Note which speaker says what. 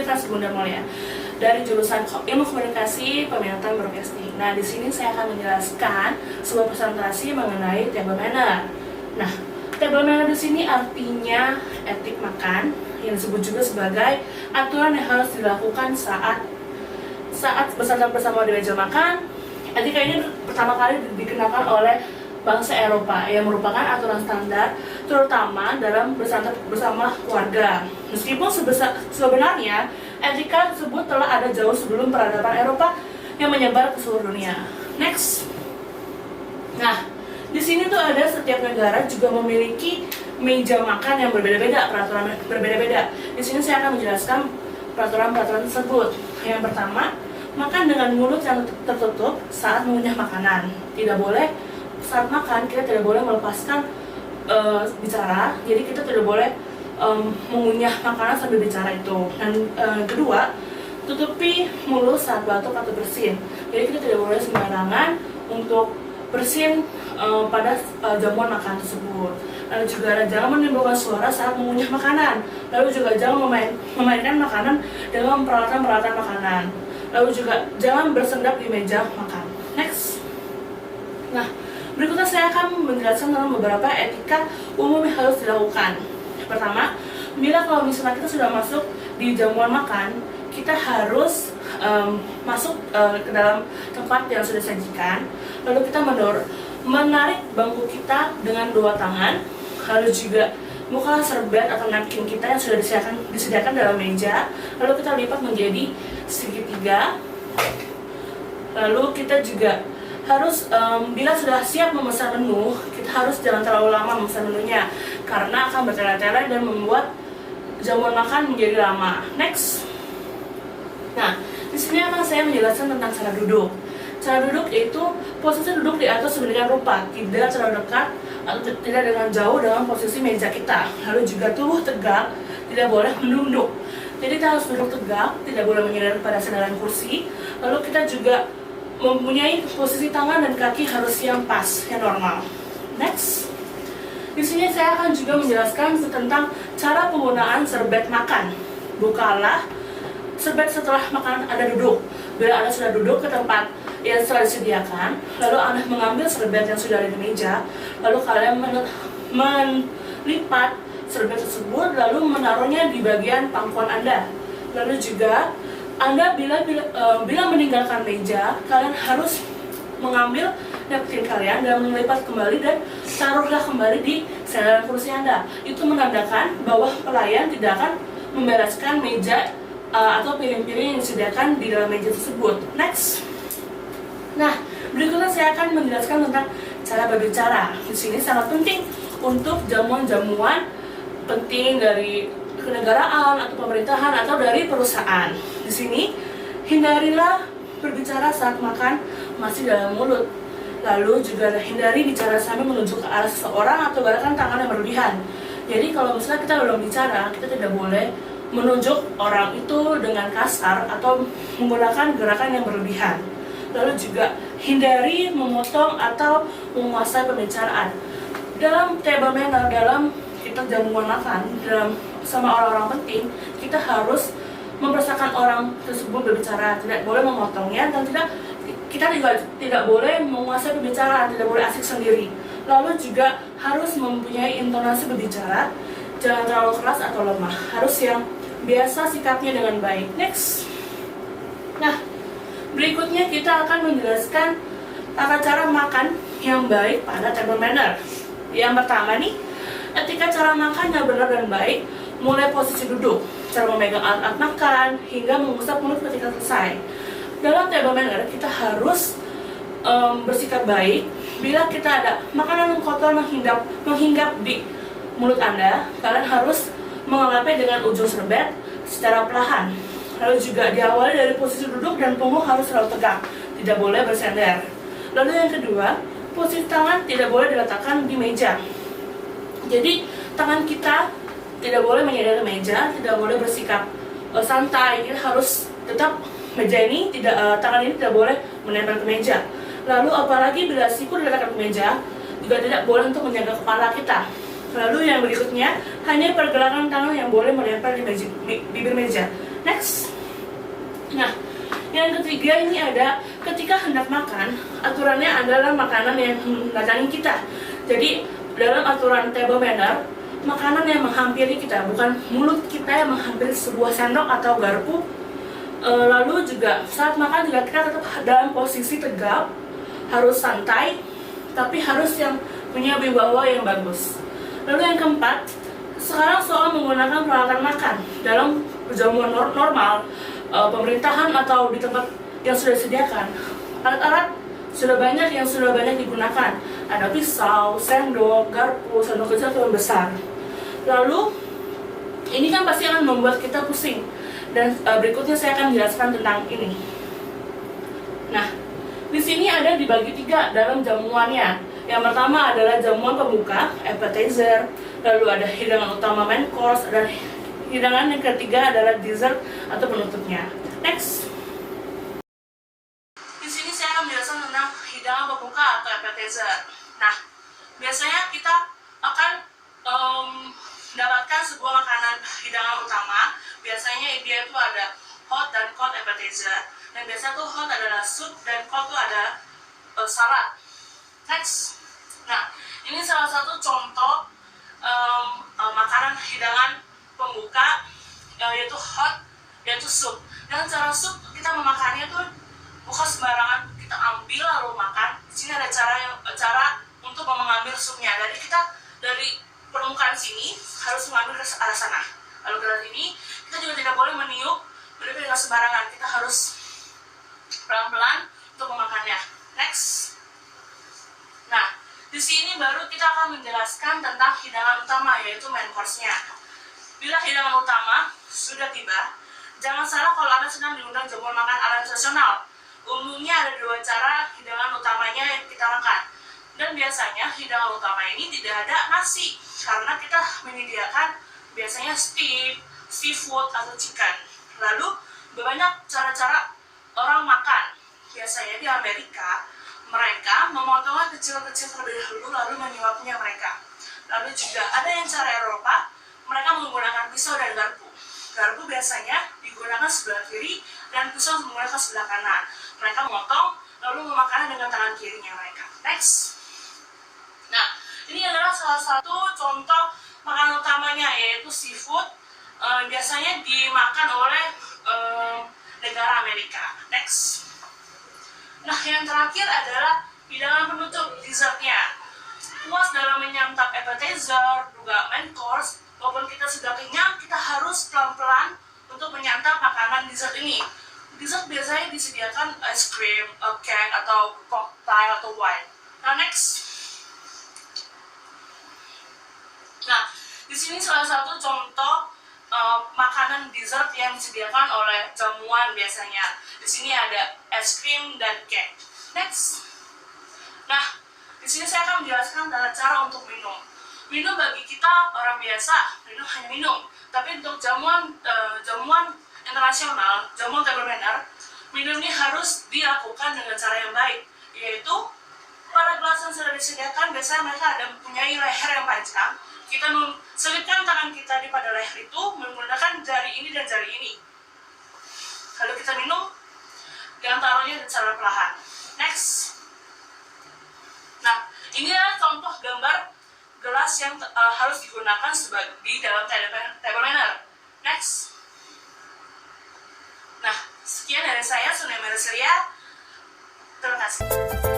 Speaker 1: Universitas Bunda Mulia dari jurusan Ilmu Komunikasi Peminatan Broadcasting. Nah, di sini saya akan menjelaskan sebuah presentasi mengenai table manner. Nah, table manner di sini artinya etik makan, yang disebut juga sebagai aturan yang harus dilakukan saat bersantap bersama di meja makan. Etika ini pertama kali dikenalkan oleh bangsa Eropa yang merupakan aturan standar terutama dalam bersantap bersama keluarga. Meskipun sebenarnya etika tersebut telah ada jauh sebelum peradaban Eropa yang menyebar ke seluruh dunia. Next. Nah, di sini tuh ada setiap negara juga memiliki meja makan yang berbeda-beda, peraturan berbeda-beda. Di sini saya akan menjelaskan peraturan-peraturan tersebut. Yang pertama, makan dengan mulut yang tertutup saat mengunyah makanan. Tidak boleh saat makan, kita tidak boleh melepaskan bicara. Jadi kita tidak boleh mengunyah makanan sambil bicara itu. Dan kedua, tutupi mulut saat batuk atau bersin. Jadi kita tidak boleh sembarangan untuk bersin pada jamuan makan tersebut. Lalu juga jangan menimbulkan suara saat mengunyah makanan. Lalu juga jangan memainkan makanan dengan peralatan-peralatan makanan. Lalu juga jangan bersendap di meja makan. Next. Nah, berikutnya saya akan menjelaskan tentang beberapa etika umum yang harus dilakukan. Pertama, bila kalau misalnya kita sudah masuk di jamuan makan, kita harus masuk ke dalam tempat yang sudah disajikan. Lalu kita menarik bangku kita dengan dua tangan. Lalu juga buka serbet atau napkin kita yang sudah disediakan dalam meja. Lalu kita lipat menjadi segitiga. Lalu kita juga harus bila sudah siap memesan menu, kita harus jangan terlalu lama memesan menunya karena akan bertele-tele dan membuat jamuan makan menjadi lama. Next. Nah, di sini akan saya menjelaskan tentang cara duduk. Cara duduk yaitu posisi duduk diatur sedemikian rupa, tidak terlalu dekat atau tidak dengan jauh dengan posisi meja kita. Lalu juga tubuh tegak, tidak boleh menunduk. Jadi kita harus duduk tegak, tidak boleh menyandar pada sandaran kursi. Lalu kita juga mempunyai posisi tangan dan kaki harus yang pas, yang normal. Next. Di sini saya akan juga menjelaskan tentang cara penggunaan serbet makan. Bukalah serbet setelah makan Anda duduk. Bila Anda sudah duduk ke tempat yang telah disediakan, lalu Anda mengambil serbet yang sudah ada di meja, lalu kalian melipat serbet tersebut lalu menaruhnya di bagian pangkuan Anda. Lalu juga Anda bila meninggalkan meja, kalian harus mengambil napkin kalian dan melipat kembali dan taruhlah kembali di sandaran kursi Anda. Itu menandakan bahwa pelayan tidak akan membereskan meja atau piring-piring yang disediakan di dalam meja tersebut. Next. Nah, berikutnya saya akan menjelaskan tentang cara berbicara. Di sini sangat penting untuk jamuan-jamuan penting dari kenegaraan atau pemerintahan atau dari perusahaan. Di sini hindarilah berbicara saat makan masih dalam mulut. Lalu juga hindari bicara sambil menunjuk ke arah seseorang atau gerakan tangan yang berlebihan. Jadi kalau misalnya kita belum bicara, kita tidak boleh menunjuk orang itu dengan kasar atau menggunakan gerakan yang berlebihan. Lalu juga hindari memotong atau menguasai pembicaraan. Dalam table manner, dalam kita jamuan makan, dalam sama orang-orang penting, kita harus mempersilakan orang tersebut berbicara, tidak boleh memotongnya dan kita juga tidak boleh menguasai pembicaraan, tidak boleh asik sendiri. Lalu juga harus mempunyai intonasi berbicara, jangan terlalu keras atau lemah, harus yang biasa sikapnya dengan baik. Next. Nah, berikutnya kita akan menjelaskan tata cara makan yang baik pada table manner. Yang pertama nih, etika cara makan yang benar dan baik, mulai posisi duduk, cara memegang alat-alat makan, hingga mengusap mulut ketika selesai. Dalam table manner, kita harus bersikap baik. Bila kita ada makanan yang kotor menghinggap di mulut Anda, kalian harus mengelapnya dengan ujung serbet secara perlahan. Lalu juga diawali dari posisi duduk dan punggung harus selalu tegak, tidak boleh bersender. Lalu yang kedua, posisi tangan tidak boleh diletakkan di meja. Jadi tangan kita tidak boleh menyandar ke meja, tidak boleh bersikap santai. Kita harus tetap meja ini tangan ini tidak boleh menempel ke meja. Lalu apalagi bila siku diletakkan ke meja, juga tidak boleh untuk menjaga kepala kita. Lalu yang berikutnya, hanya pergelangan tangan yang boleh menempel di bibir meja. Next. Nah, yang ketiga ini ada ketika hendak makan, aturannya adalah makanan yang mendatangi kita. Jadi dalam aturan table manner, makanan yang menghampiri kita, bukan mulut kita yang menghampiri sebuah sendok atau garpu. Lalu juga saat makan juga kita tetap dalam posisi tegap, harus santai, tapi harus yang punya wibawa yang bagus. Lalu yang keempat, sekarang soal menggunakan peralatan makan dalam jamuan normal, pemerintahan atau di tempat yang sudah disediakan. Alat-alat sudah banyak digunakan. Ada pisau, sendok, garpu, sendok kecil atau besar. Lalu ini kan pasti akan membuat kita pusing. Dan berikutnya saya akan menjelaskan tentang ini. Nah, di sini ada dibagi 3 dalam jamuannya. Yang pertama adalah jamuan pembuka, appetizer. Lalu ada hidangan utama, main course, dan hidangan yang ketiga adalah dessert atau penutupnya. Next. Di sini saya akan menjelaskan tentang hidangan pembuka atau appetizer. Nah, biasanya kita akan mendapatkan sebuah makanan hidangan utama. Biasanya dia itu ada hot dan cold appetizer. Dan biasa tuh hot adalah soup dan cold tuh ada salad. Next. Nah, ini salah satu contoh makanan hidangan pembuka, yaitu hot, yaitu sup. Dan cara sup kita memakannya tuh bukan sembarangan kita ambil lalu makan. Di sini ada cara untuk mengambil supnya. Dari kita dari permukaan sini harus mengambil ke arah sana. Lalu ke arah sini kita juga tidak boleh meniup, dengan sembarangan. Kita harus pelan-pelan untuk memakannya. Next. Nah, di sini baru kita akan menjelaskan tentang hidangan utama, yaitu main course-nya. Bila hidangan utama sudah tiba, jangan salah kalau Anda sedang diundang jamuan makan ala tradisional. Umumnya ada 2 cara hidangan utamanya yang kita makan. Dan biasanya hidangan utama ini tidak ada nasi, karena kita menyediakan biasanya steak, seafood, atau chicken. Lalu banyak cara-cara orang makan. Biasanya di Amerika, mereka memotongnya kecil-kecil terlebih dahulu lalu menyuapnya mereka. Lalu juga ada yang cara Eropa, mereka menggunakan pisau dan garpu. Garpu biasanya digunakan sebelah kiri dan pisau menggunakan sebelah kanan. Mereka memotong lalu memakannya dengan tangan kirinya mereka. Next. Nah, ini adalah salah satu contoh makanan utamanya, yaitu seafood. Biasanya dimakan oleh negara Amerika. Next. Nah, yang terakhir adalah hidangan penutup, dessertnya. Puas dalam menyantap appetizer, juga main course, walaupun kita sudah kenyang, kita harus pelan-pelan untuk menyantap makanan dessert ini. Dessert biasanya disediakan ice cream, cake, atau cocktail, atau wine. Nah, next. Nah, di sini salah satu contoh makanan dessert yang disediakan oleh jamuan biasanya. Di sini ada es krim dan cake. Next. Nah, di sini saya akan menjelaskan tata cara untuk minum. Minum bagi kita orang biasa, minum hanya minum. Tapi untuk jamuan internasional, jamuan table manner, minum ini harus dilakukan dengan cara yang baik, yaitu pada gelas yang sudah disediakan biasanya mereka ada mempunyai leher yang panjang. Kita selipkan tangan kita di pada leher itu menggunakan jari ini dan jari ini. Lalu kita minum dengan taruhnya secara perlahan. Next. Nah, ini adalah contoh gambar gelas yang harus digunakan sebagai di dalam table manner. Next. Nah, sekian dari saya, Sunia Merusilia. Terima kasih.